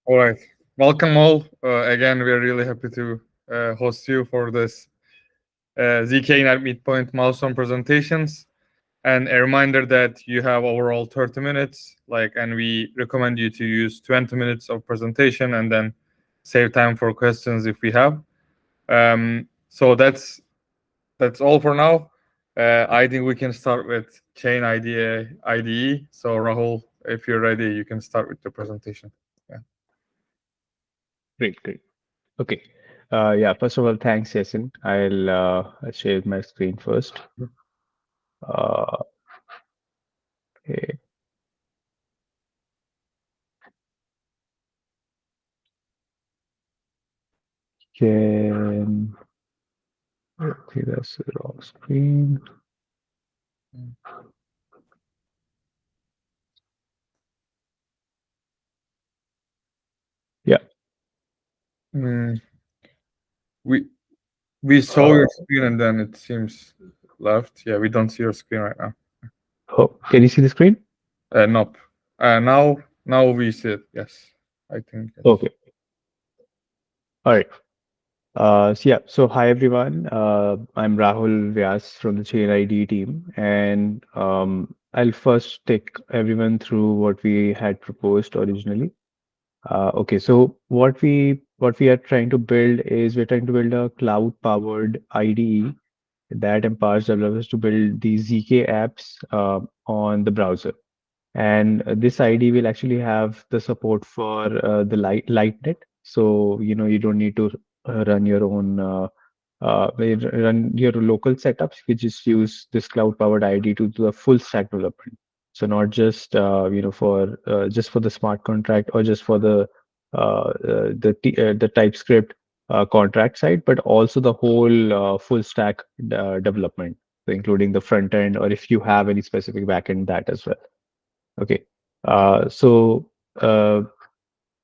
All right. Welcome all. Again, we're really happy to host you for this zkIgnite Midpoint milestone presentations. And a reminder that you have overall 30 minutes, and we recommend you to use 20 minutes of presentation and then save time for questions if we have. So that's all for now. I think we can start with ChainIDE IDE. So Rahul, if you're ready, you can start with the presentation. Yeah. Great, great. Okay. Yeah, first of all, thanks, Yasin. I'll share my screen first. Uh, okay. Can, okay, that's the wrong screen. Yeah. Mm, we we saw Uh, your screen and then it seems left. Yeah, we don't see your screen right now. oh, can you see the screen? Nope. Now we see it. Yes, I think yes. Okay. All right. So hi everyone. I'm Rahul Vyas from the ChainIDE team, and I'll first take everyone through what we had proposed originally. Okay, so what we are trying to build is we're trying to build a cloud-powered IDE that empowers developers to build these ZK apps on the browser. And this ID will actually have the support for the lightnet. So, you don't need to run your own run your local setups. We just use this cloud-powered ID to do a full stack development. So not just for just for the smart contract or just for the TypeScript contract side, but also the whole full stack development, so including the front end, or if you have any specific backend, that as well. Okay. Uh, so uh,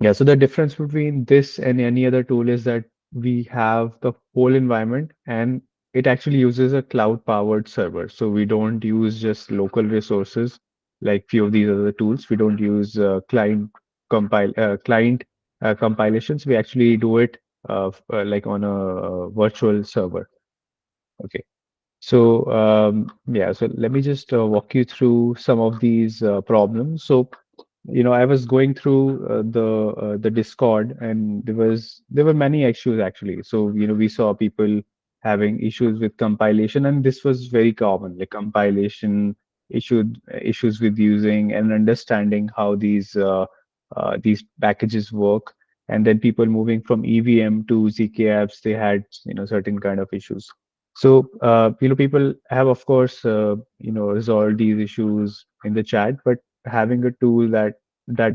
yeah, so the difference between this and any other tool is that we have the whole environment, and it actually uses a cloud-powered server. So we don't use just local resources like few of these other tools. We don't use client compilations. We actually do it like on a virtual server. Okay. So yeah, so let me just walk you through some of these problems. So I was going through the Discord, and there were many issues actually. So we saw people having issues with compilation, and this was very common, like compilation issues with using and understanding how these packages work, and then people moving from EVM to zk apps, they had certain kind of issues. So, people have, of course, resolved these issues in the chat, but having a tool that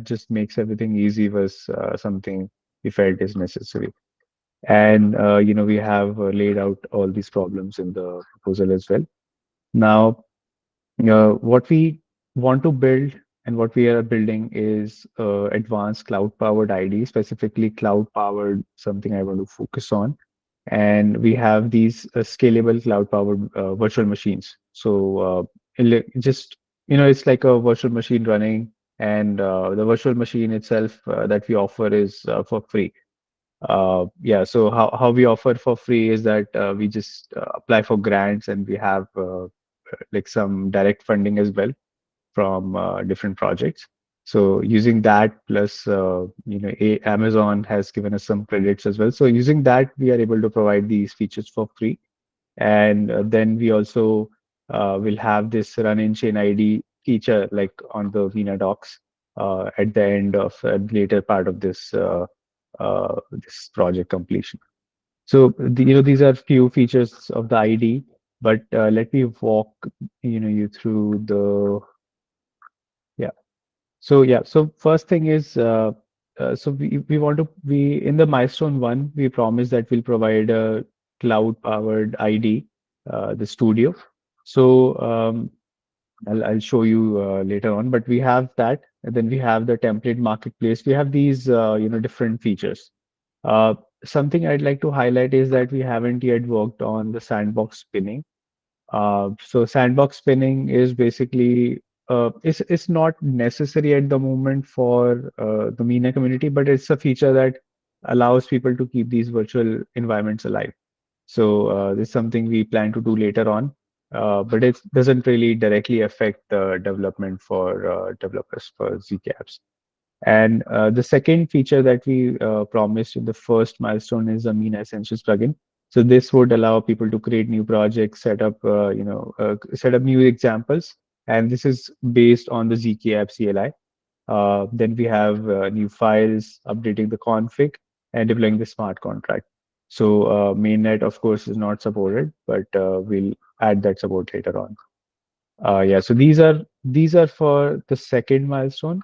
just makes everything easy was something we felt is necessary. And, we have laid out all these problems in the proposal as well. Now, what we want to build and what we are building is advanced cloud-powered ID, specifically cloud-powered, something I want to focus on. And we have these scalable cloud-powered virtual machines. So just, it's like a virtual machine running, and the virtual machine itself that we offer is for free. Yeah, so how we offer for free is that we just apply for grants, and we have like some direct funding as well from different projects. So using that plus Amazon has given us some credits as well. So using that, we are able to provide these features for free. And then we also will have this run in chain ID feature like on the Mina docs at the end of the later part of this project completion. So these are few features of the ID, but let me walk you through the yeah. So first thing is, so we want to we in the milestone one, we promise that we'll provide a cloud-powered ID, the studio. So I'll show you later on, but we have that, and then we have the template marketplace. We have these different features. Uh, Something I'd like to highlight is that we haven't yet worked on the sandbox spinning. So sandbox spinning is basically it's not necessary at the moment for the Mina community, but it's a feature that allows people to keep these virtual environments alive. So this is something we plan to do later on, but it doesn't really directly affect the development for developers for zkApps. And the second feature that we promised in the first milestone is a Mina Essentials plugin. So this would allow people to create new projects, set up new examples, and this is based on the zkApp CLI. Then we have new files, updating the config, and deploying the smart contract. So mainnet, of course, is not supported, but we'll add that support later on. Yeah, so these are for the second milestone.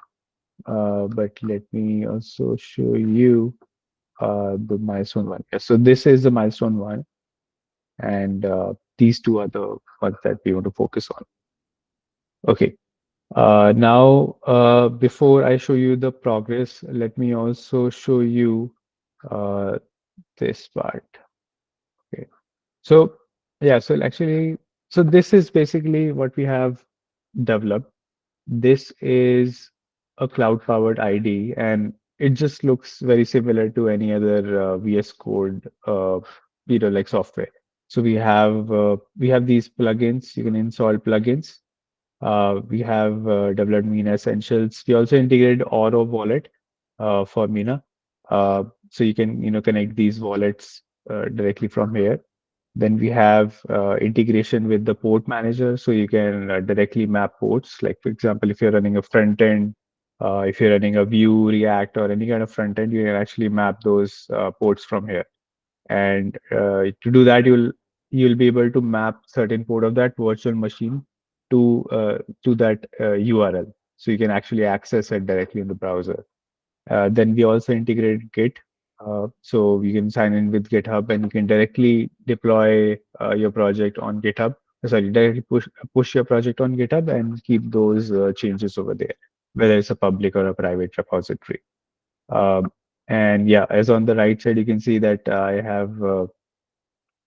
But let me also show you the milestone one. Yeah, so this is the milestone one, and these two are the ones that we want to focus on. Okay. Now, before I show you the progress, let me also show you uh, this part. Okay. So, yeah, so actually, so this is basically what we have developed. This is a cloud-powered ID, and it just looks very similar to any other VS Code, like software. So we have these plugins. You can install plugins. We have developed Mina Essentials. We also integrated Oro wallet for Mina, so you can connect these wallets directly from here. Then we have integration with the port manager, so you can directly map ports. Like for example, if you're running a front end, if you're running a Vue, React, or any kind of front end, you can actually map those ports from here. And to do that, you'll be able to map certain port of that virtual machine to that URL, so you can actually access it directly in the browser. Then we also integrate Git, so you can sign in with GitHub and you can directly deploy your project on GitHub. Sorry, directly push your project on GitHub and keep those changes over there, whether it's a public or a private repository. Um, and yeah, as on the right side, you can see that I have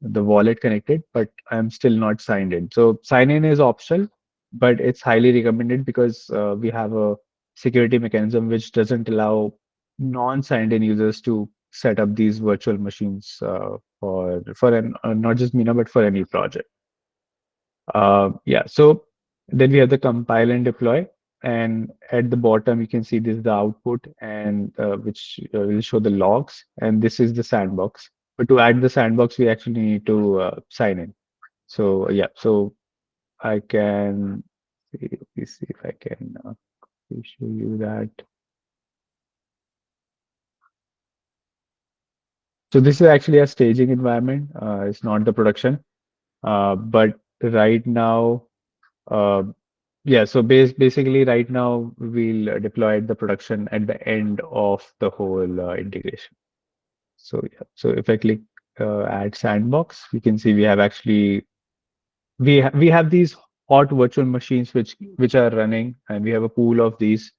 the wallet connected, but I'm still not signed in. So sign in is optional, but it's highly recommended because we have a security mechanism which doesn't allow non-signed in users to set up these virtual machines for not just Mina but for any project. Yeah, so then we have the compile and deploy, and at the bottom you can see this is the output, and which will show the logs, and this is the sandbox. But to add the sandbox, we actually need to sign in. So yeah, so I can let me see if I can show you that. So this is actually a staging environment. It's not the production, but right now. Uh, Yeah, so basically right now we'll deploy the production at the end of the whole integration. So yeah, so if I click add sandbox, we can see we have actually we have these hot virtual machines which are running, and we have a pool of these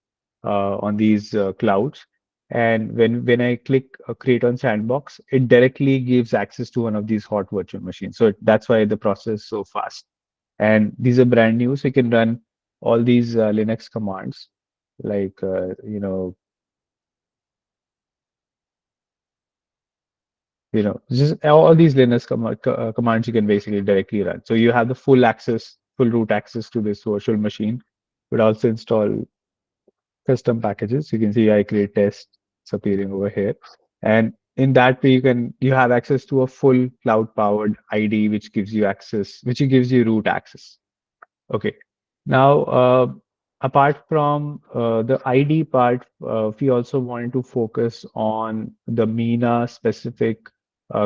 on these clouds. And when I click create on sandbox, it directly gives access to one of these hot virtual machines. So that's why the process is so fast. And these are brand new, so you can run all these Linux commands like just all these Linux commands you can basically directly run. So you have the full access, full root access to this virtual machine. But also install custom packages. You can see I create test, it's appearing over here. And in that way, you have access to a full cloud powered ID, which gives you access, which gives you root access. Okay. Now, apart from the ID part, we also wanted to focus on the Mina specific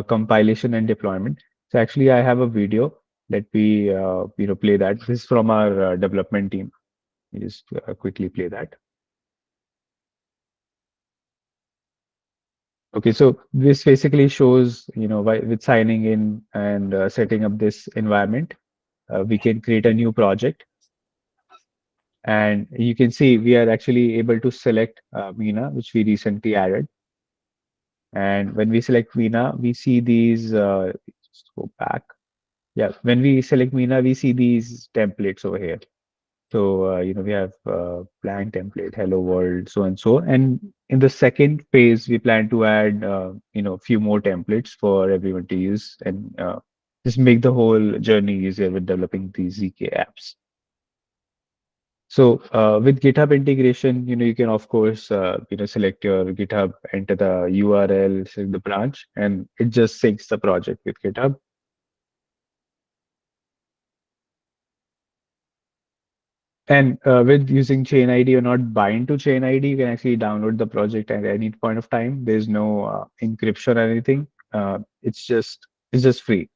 compilation and deployment. So actually, I have a video. Let me play that. This is from our development team. Let me just quickly play that. Okay, so this basically shows, with signing in and setting up this environment, we can create a new project. And you can see we are actually able to select Mina, which we recently added. And when we select Mina, we see these, just go back. Yeah, when we select Mina, we see these templates over here. So, we have blank template, hello world, so and so. And in the second phase, we plan to add, a few more templates for everyone to use and just make the whole journey easier with developing these ZK apps. So, with GitHub integration, you can of course, select your GitHub, enter the URL, select the branch, and it just syncs the project with GitHub. And with using ChainIDE, you're not bind to ChainIDE. You can actually download the project at any point of time. There's no encryption or anything. It's just free.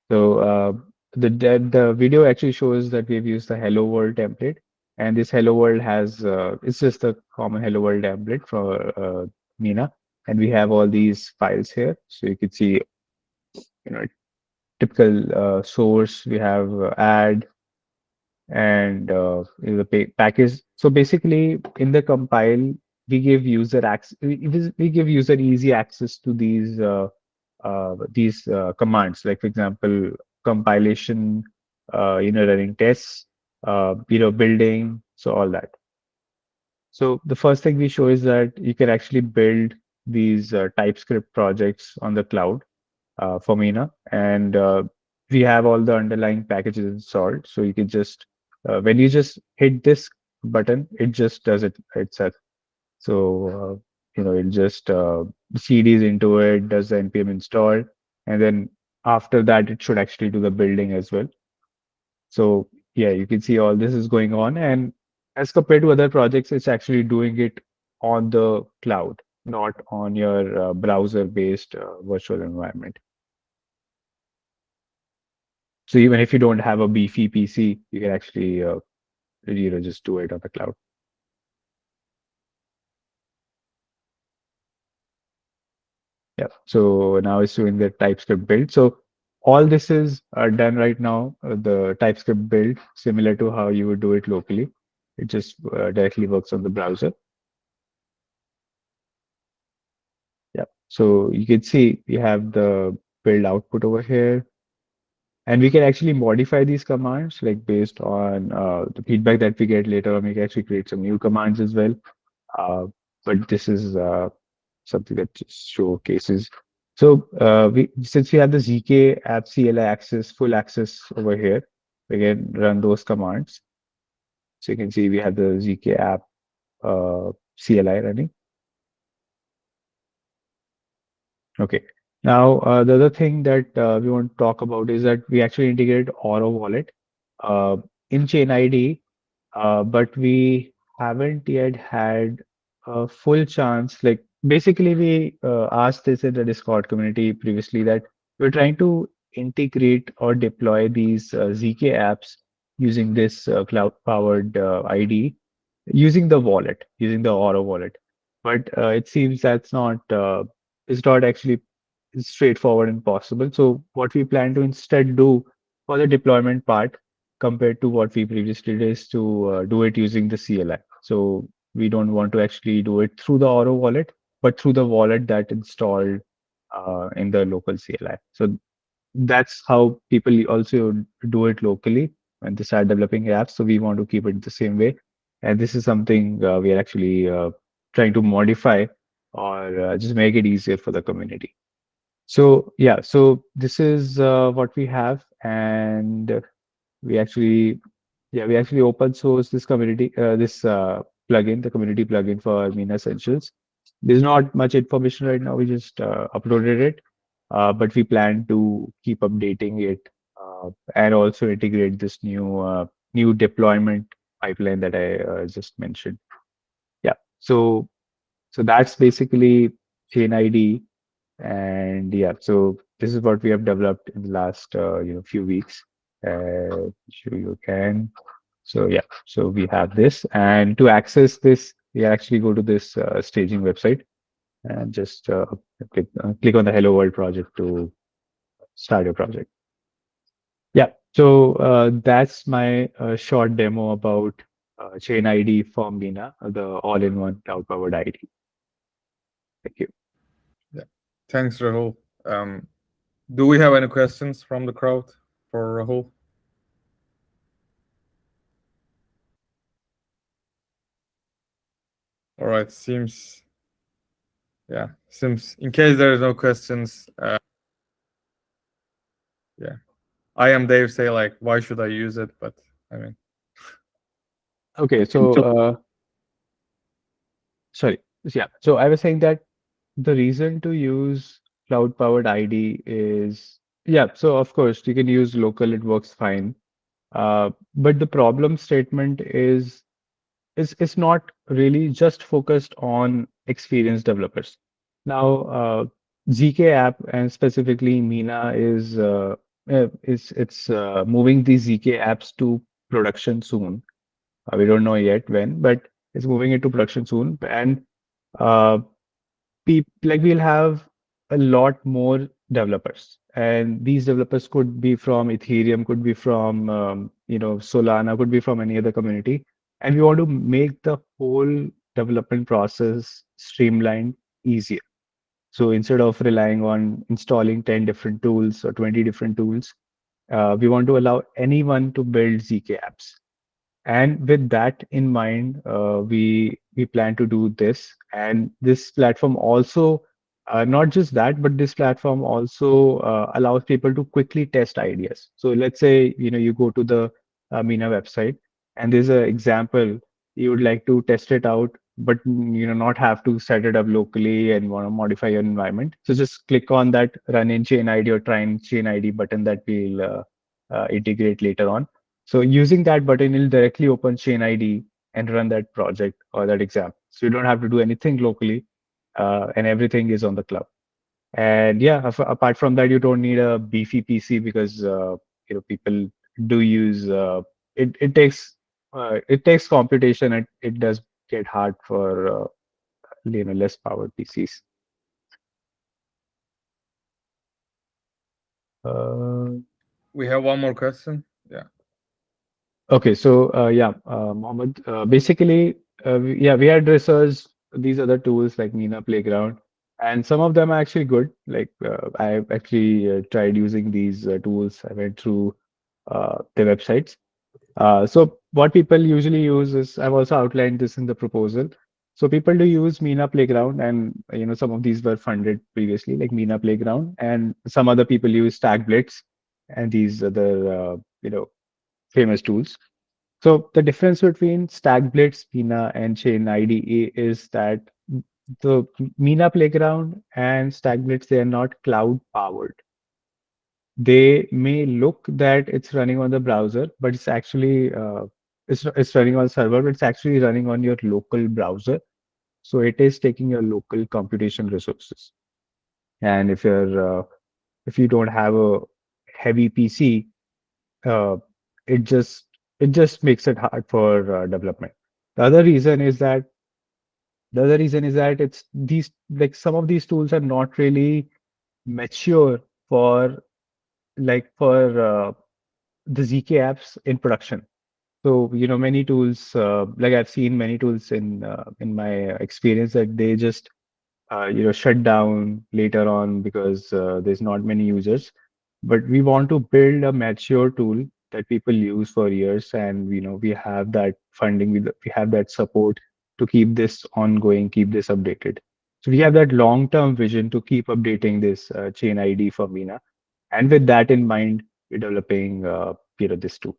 So the video actually shows that we've used the Hello World template, and this Hello World has it's just a common Hello World template for Mina, and we have all these files here. So you can see, you know, typical source. We have add and in the package. So basically, in the compile, we give user access. We give user easy access to these commands. Like for example, compilation, running tests, building. So all that. So the first thing we show is that you can actually build these TypeScript projects on the cloud for Mina, and we have all the underlying packages installed. So you can just when you just hit this button, it just does it itself. So it just CDs into it, does the npm install, and then after that, it should actually do the building as well. So yeah, you can see all this is going on, and as compared to other projects, it's actually doing it on the cloud, not on your browser-based virtual environment. So even if you don't have a beefy PC, you can actually just do it on the cloud. Yeah. So now it's doing the TypeScript build. So all this is done right now. The TypeScript build, similar to how you would do it locally. It just directly works on the browser. Yeah. So you can see we have the build output over here. And we can actually modify these commands like based on the feedback that we get later on. We can actually create some new commands as well. But this is something that just showcases. So we since we have the zk app CLI access, full access over here, we can run those commands. So you can see we have the zk app CLI running. Okay. Now, the other thing that we want to talk about is that we actually integrate Oro wallet uh, in ChainIDE, but we haven't yet had a full chance. Like, basically, we asked this in the Discord community previously that we're trying to integrate or deploy these zk apps using this cloud-powered IDE using the wallet, using the Oro wallet. But it seems that's not it's not actually straightforward and possible. So what we plan to instead do for the deployment part compared to what we previously did is to do it using the CLI. So we don't want to actually do it through the Oro wallet, but through the wallet that installed in the local CLI. So that's how people also do it locally when they start developing apps. So we want to keep it the same way. And this is something we are actually trying to modify or just make it easier for the community. So yeah, so this is what we have, and we actually we actually open source this community this plugin, the community plugin for Mina Essentials. There's not much information right now. We just uploaded it, but we plan to keep updating it and also integrate this new deployment pipeline that I just mentioned. Yeah, so that's basically ChainID, and yeah, so this is what we have developed in the last few weeks. Show you again. So yeah, so we have this, and to access this, you actually go to this staging website and just click on the Hello World project to start your project. Yeah, so that's my short demo about ChainID for Mina, the all-in-one cloud-powered ID. Thank you. Yeah. Thanks, Rahul. Do we have any questions from the crowd for Rahul? All right, seems in case there is no questions, yeah, I am Dave say like, why should I use it? But I mean, Okay, so sorry. Yeah, so I was saying that the reason to use cloud-powered ID is, yeah, so of course you can use local, it works fine. But the problem statement is not really just focused on experienced developers. Now, zkApp and specifically Mina is it's moving these zkApps to production soon. We don't know yet when, but it's moving into production soon. And uh, like we'll have a lot more developers, and these developers could be from Ethereum, could be from Solana, could be from any other community, and we want to make the whole development process streamlined, easier. So instead of relying on installing 10 different tools or 20 different tools, we want to allow anyone to build zk apps. And with that in mind, we plan to do this. And this platform also, not just that, but this platform also allows people to quickly test ideas. So let's say you go to the Mina website, and there's an example you would like to test it out, but not have to set it up locally and want to modify your environment. So just click on that run in ChainIDE or try in ChainIDE button that we'll integrate later on. So using that button, will directly open ChainIDE and run that project or that exam. So you don't have to do anything locally, and everything is on the cloud. And yeah, apart from that, you don't need a beefy PC because people do use it. It takes computation, and it does get hard for less powered PCs. Uh, we have one more question. Yeah. Okay, so Mohammed, basically, we had researched these other tools like Mina Playground, and some of them are actually good. Like I actually tried using these tools. I went through their websites. So what people usually use is, I've also outlined this in the proposal. So people do use Mina Playground, and some of these were funded previously, like Mina Playground, and some other people use Stack Blitz and these other famous tools. So the difference between StackBlitz, Mina, and ChainIDE is that the Mina Playground and StackBlitz, they are not cloud powered. They may look that it's running on the browser, but it's actually it's running on server, but it's actually running on your local browser. So it is taking your local computation resources. And if you don't have a heavy PC, uh, it just it just makes it hard for development. The other reason is that the other reason is that it's these like some of these tools are not really mature for for the zk apps in production. So many tools like I've seen many tools in my experience that they just shut down later on because there's not many users. But we want to build a mature tool that people use for years, and we have that funding, we have that support to keep this ongoing, keep this updated. So we have that long-term vision to keep updating this chain ID for Mina, and with that in mind, we're developing this tool.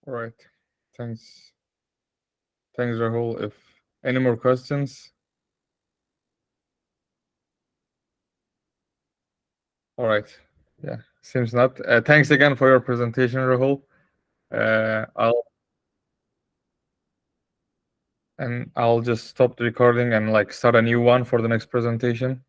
All right. Thanks. Thanks, Rahul. If any more questions? All right. Yeah. Seems not. Thanks again for your presentation, Rahul. I'll just stop the recording and like start a new one for the next presentation.